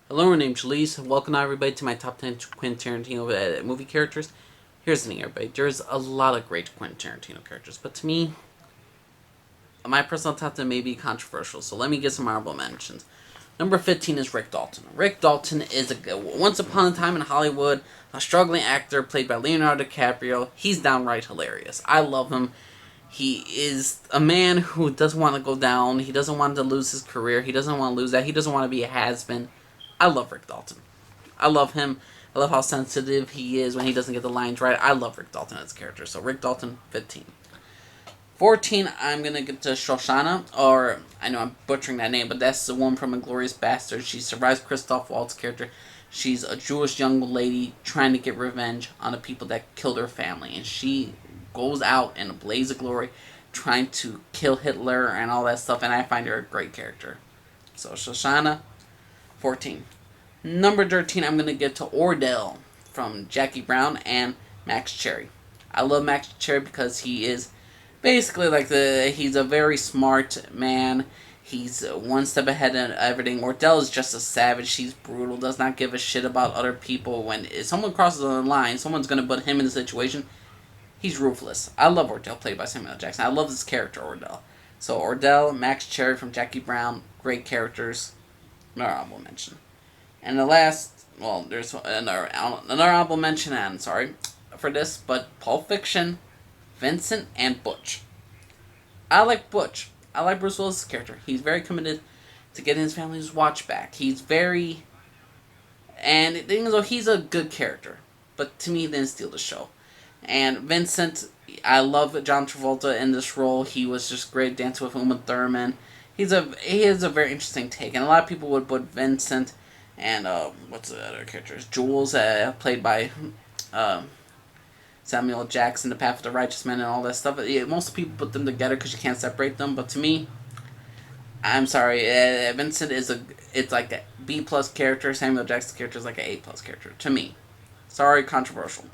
Hello, my name's Jalise. Welcome everybody to my top 10 Quentin Tarantino movie characters. Here's the thing, everybody. There's a lot of great Quentin Tarantino characters, but to me, my personal top 10 may be controversial, so let me get some honorable mentions. Number 15 is Rick Dalton. Rick Dalton is once upon a time in Hollywood, a struggling actor played by Leonardo DiCaprio. He's downright hilarious. I love him. He is a man who doesn't want to go down. He doesn't want to lose his career. He doesn't want to lose that. He doesn't want to be a has-been. I love Rick Dalton. I love him. I love how sensitive he is when he doesn't get the lines right. I love Rick Dalton as a character. So Rick Dalton, 15. 14, I'm going to get to Shoshannah, or I know I'm butchering that name, but that's the one from Inglourious Basterds. She survives Christoph Waltz's character. She's a Jewish young lady trying to get revenge on the people that killed her family, and she goes out in a blaze of glory trying to kill Hitler and all that stuff, and I find her a great character. So Shoshannah, 14. Number 13, I'm going to get to Ordell from Jackie Brown and Max Cherry. I love Max Cherry because he is basically he's a very smart man. He's one step ahead in everything. Ordell is just a savage. He's brutal, does not give a shit about other people. When if someone crosses the line, someone's going to put him in a situation, he's ruthless. I love Ordell, played by Samuel L. Jackson. I love this character, Ordell. So Ordell, Max Cherry from Jackie Brown, great characters. Another honorable mention. And the last, well, there's another honorable mention, and sorry for this, but Pulp Fiction, Vincent, and Butch. I like Butch. I like Bruce Willis' character. He's very committed to getting his family's watch back. He's very, and the thing is, though, he's a good character, but to me, he didn't steal the show. And Vincent, I love John Travolta in this role. He was just great dancing with Uma Thurman. He has a very interesting take, and a lot of people would put Vincent and what's the other characters? Jules, played by Samuel Jackson, The Path of the Righteous Man, and all that stuff. Most people put them together because you can't separate them. But to me, I'm sorry, Vincent it's like a B plus character. Samuel Jackson's character is like an A plus character to me. Sorry, controversial.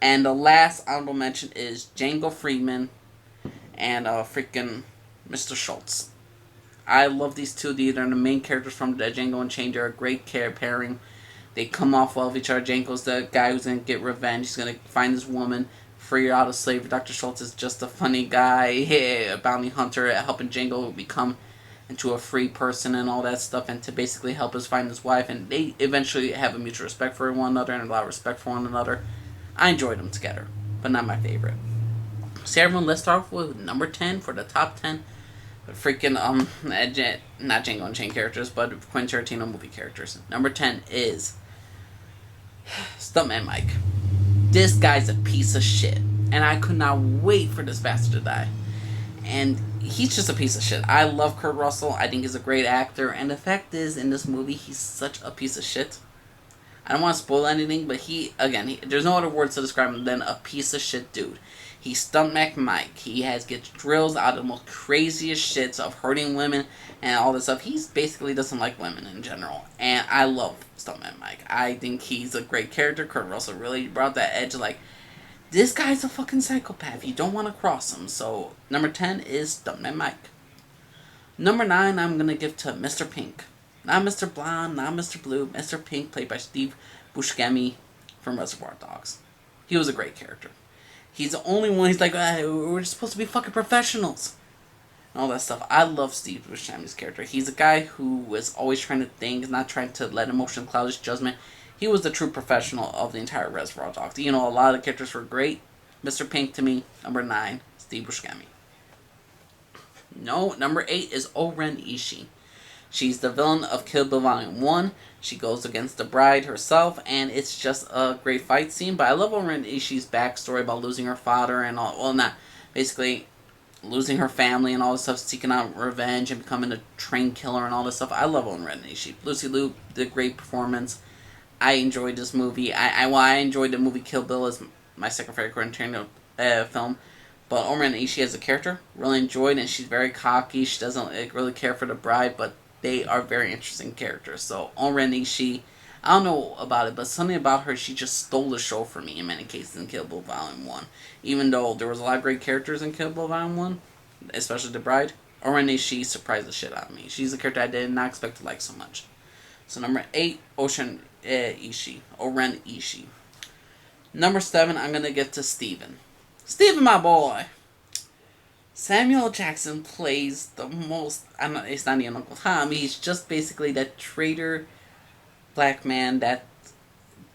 And the last honorable mention is Django Friedman and freaking Mr. Schultz. I love these two. These are the main characters from Django Unchained. They're a great pairing. They come off well of each other. Django's the guy who's going to get revenge. He's going to find this woman, free her out of slavery. Dr. Schultz is just a funny guy, a bounty hunter, helping Django become into a free person and all that stuff, and to basically help us find his wife. And they eventually have a mutual respect for one another and a lot of respect for one another. I enjoyed them together, but not my favorite. So everyone, let's start off with number 10 for the top 10 freaking not Django Unchained characters, but Quentin Tarantino movie characters. Number 10 is Stuntman Mike. This guy's a piece of shit, and I could not wait for this bastard to die. And he's just a piece of shit. I love Kurt Russell. I think he's a great actor, and the fact is, in this movie, he's such a piece of shit. I don't want to spoil anything, but there's no other words to describe him than a piece of shit dude. He's Stuntman Mike. He gets drills out of the most craziest shits of hurting women and all this stuff. He basically doesn't like women in general. And I love Stuntman Mike. I think he's a great character. Kurt Russell really brought that edge. Like, this guy's a fucking psychopath. You don't want to cross him. So, number 10 is Stuntman Mike. Number 9, I'm going to give to Mr. Pink. Not Mr. Blonde, not Mr. Blue. Mr. Pink, played by Steve Buscemi from Reservoir Dogs. He was a great character. He's the only one. He's like, we're supposed to be fucking professionals. And all that stuff. I love Steve Buscemi's character. He's a guy who was always trying to think, not trying to let emotion cloud his judgment. He was the true professional of the entire Reservoir Dogs. You know, a lot of the characters were great. Mr. Pink, to me, number 9, Steve Buscemi. No, number 8 is Oren Ishii. She's the villain of Kill Bill Volume 1. She goes against the bride herself, and it's just a great fight scene. But I love Oren Ishii's backstory about losing her father and all. Well, not basically losing her family and all this stuff, seeking out revenge and becoming a train killer and all this stuff. I love Oren Ishii. Lucy Liu did a great performance. I enjoyed this movie. I enjoyed the movie Kill Bill as my second favorite Quentin Tarantino film. But Oren Ishii as a character, really enjoyed, and she's very cocky. She doesn't really care for the bride, but they are very interesting characters. So, Oren Ishii, I don't know about it, but something about her, she just stole the show for me in many cases in Kill Bill Volume 1. Even though there was a lot of great characters in Kill Bill Volume 1, especially the bride, Oren Ishii surprised the shit out of me. She's a character I did not expect to like so much. So number 8, Oren Ishii. Number 7, I'm gonna get to Steven. Steven, my boy. Samuel Jackson plays the most. I'm not. It's not even Uncle Tom. He's just basically that traitor black man that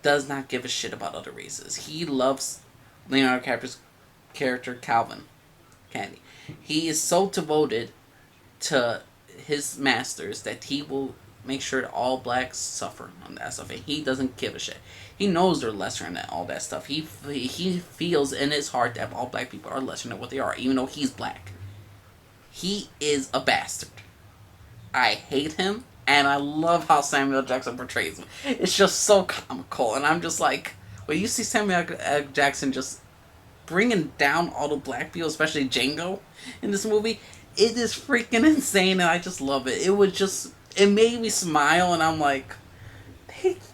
does not give a shit about other races. He loves Leonardo DiCaprio's character Calvin Candy. He is so devoted to his masters that he will make sure that all blacks suffer on that stuff, and he doesn't give a shit. He knows they're lesser than all that stuff. He feels in his heart that all black people are lesser than what they are, even though he's black. He is a bastard. I hate him, and I love how Samuel Jackson portrays him. It's just so comical, and I'm just like, when you see Samuel Jackson just bringing down all the black people, especially Django, in this movie, it is freaking insane, and I just love it. It made me smile, and I'm like,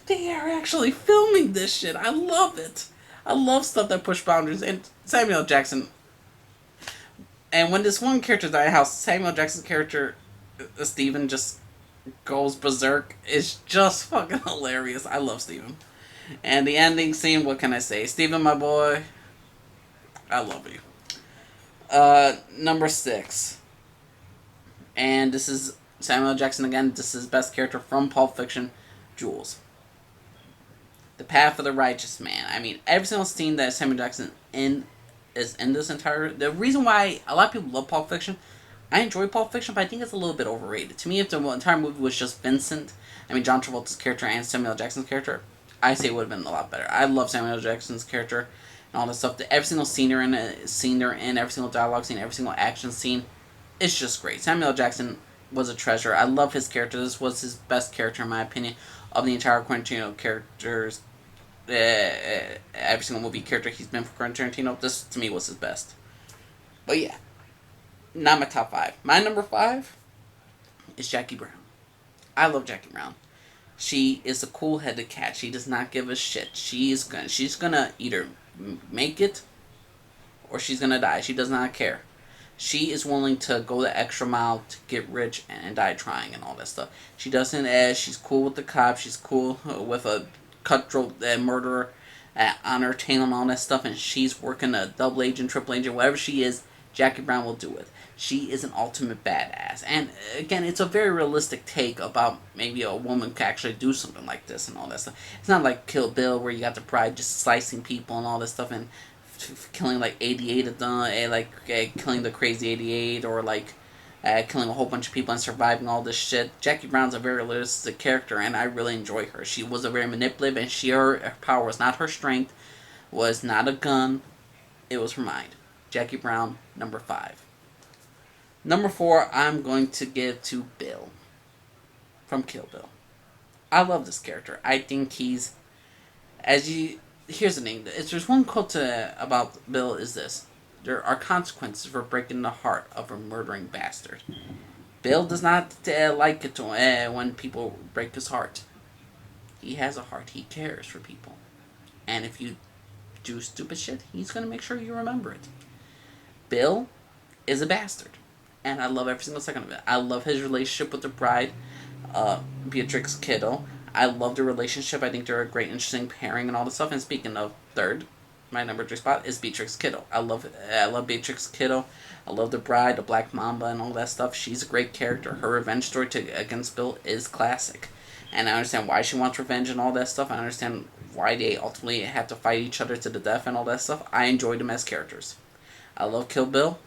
they are actually filming this shit. I love it. I love stuff that push boundaries, and Samuel Jackson. And when this one character died, how Samuel Jackson's character, Steven, just goes berserk, is just fucking hilarious. I love Steven. And the ending scene, what can I say? Steven, my boy, I love you. Number 6. And this is Samuel Jackson again. This is his best character from Pulp Fiction, Jules. The Path of the Righteous Man. I mean, every single scene that Samuel Jackson is in this entire... The reason why a lot of people love Pulp Fiction, I enjoy Pulp Fiction, but I think it's a little bit overrated. To me, if the entire movie was just Vincent, John Travolta's character and Samuel Jackson's character, I say it would have been a lot better. I love Samuel Jackson's character and all this stuff. Every single scene they're in, every single dialogue scene, every single action scene, it's just great. Samuel Jackson was a treasure. I love his character. This was his best character, in my opinion, of the entire Quentin Tarantino characters. Every single movie character he's been for Quentin Tarantino, this to me was his best. But yeah, not my top 5. My number 5 is Jackie Brown. I love Jackie Brown. She is a cool-headed cat. She does not give a shit. She's gonna either make it or she's gonna die. She does not care. She is willing to go the extra mile to get rich and die trying and all that stuff. She doesn't. She's cool with the cops. She's cool with a cutthroat murderer on her tail and all that stuff. And she's working a double agent, triple agent, whatever she is. Jackie Brown will do it. She is an ultimate badass. And again, it's a very realistic take about maybe a woman could actually do something like this and all that stuff. It's not like Kill Bill where you got the pride just slicing people and all this stuff and killing like 88 of them, killing the crazy 88, or killing a whole bunch of people and surviving all this shit. Jackie Brown's a very realistic character, and I really enjoy her. She was a very manipulative, and her power was not her strength, was not a gun, it was her mind. Jackie Brown, number 5. Number 4, I'm going to give to Bill from Kill Bill. I love this character. I think he's, here's the thing. There's one quote about Bill is this: there are consequences for breaking the heart of a murdering bastard. Bill does not like it when people break his heart. He has a heart. He cares for people. And if you do stupid shit, he's going to make sure you remember it. Bill is a bastard. And I love every single second of it. I love his relationship with the bride, Beatrix Kiddo. I love their relationship. I think they're a great, interesting pairing and all this stuff. And speaking of third, my number 3 spot is Beatrix Kiddo. I love Beatrix Kiddo. I love the bride, the Black Mamba, and all that stuff. She's a great character. Her revenge story against Bill is classic. And I understand why she wants revenge and all that stuff. I understand why they ultimately have to fight each other to the death and all that stuff. I enjoy them as characters. I love Kill Bill.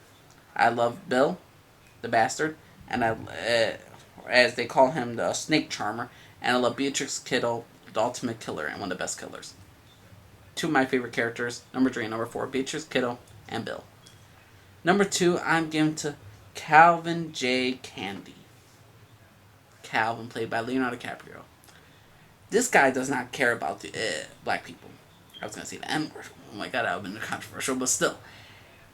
I love Bill, the bastard. And as they call him, the snake charmer. And I love Beatrix Kiddo, the ultimate killer and one of the best killers. 2 of my favorite characters, number 3 and number 4, Beatrix Kiddo and Bill. Number 2, I'm giving to Calvin J. Candy. Calvin, played by Leonardo DiCaprio. This guy does not care about the black people. I was going to say the N-word. Oh my god, that would have been controversial, but still.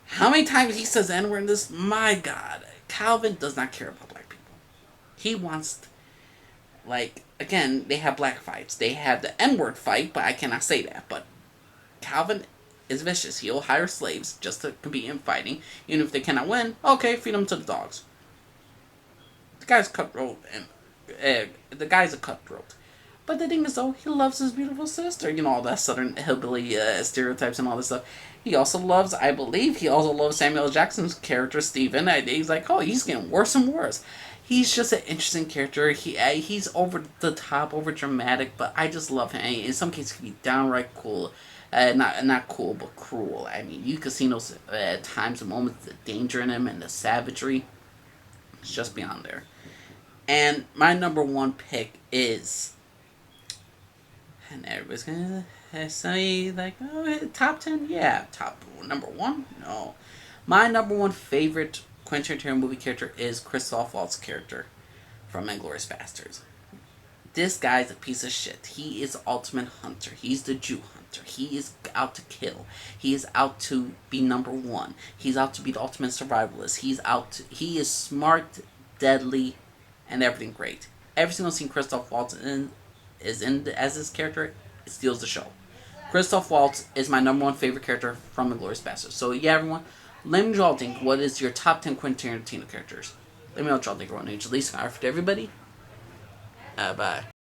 How many times he says N-word in this? My god. Calvin does not care about black people. He wants... again, they have black fights. They have the N-word fight, but I cannot say that. But Calvin is vicious. He'll hire slaves just to compete in fighting. Even if they cannot win, okay, feed them to the dogs. The guy's cutthroat and The guy's a cutthroat. But the thing is, though, he loves his beautiful sister. You know, all that Southern hillbilly stereotypes and all this stuff. He also loves, I believe, he also loves Samuel L. Jackson's character, Steven. He's like, oh, he's getting worse and worse. He's just an interesting character. He's over the top, over dramatic, but I just love him. And in some cases, he can be downright cool. Not cool, but cruel. I mean, you can see those times and moments, the danger in him and the savagery. It's just beyond there. And my number one pick is, and everybody's gonna say like, oh, top 10, yeah, top number one, no. My number one favorite Quentin Tarantino movie character is Christoph Waltz's character from *Inglourious Basterds*. This guy's a piece of shit. He is the ultimate hunter. He's the Jew hunter. He is out to kill. He is out to be number one. He's out to be the ultimate survivalist. He is smart, deadly, and everything great. Every single scene Christoph Waltz is in as this character, it steals the show. Christoph Waltz is my number one favorite character from *Inglourious Basterds*. So yeah, everyone, let me know what you think. What is your top 10 Quentin Tarantino characters? Let me know what y'all think. Everyone, Angel Lee, for everybody. Bye.